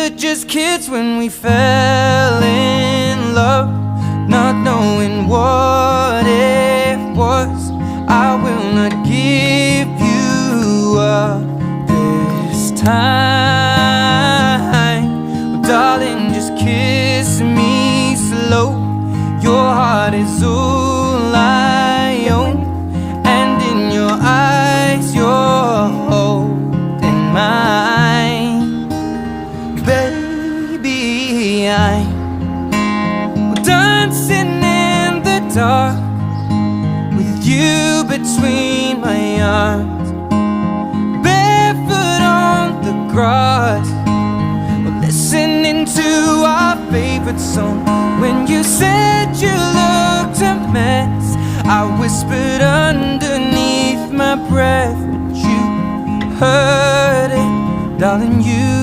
were just kids when we fell in love, not knowing what it was. I will not give you up this time. Oh, darling, just kiss me slow. Your heart is all I own, and in your eyes you're holding mine. Baby, I'm dancing in the dark with you between my arms, barefoot on the grass, listening to our favorite song. When you said you looked a mess, I whispered underneath my breath, but you heard it, darling, you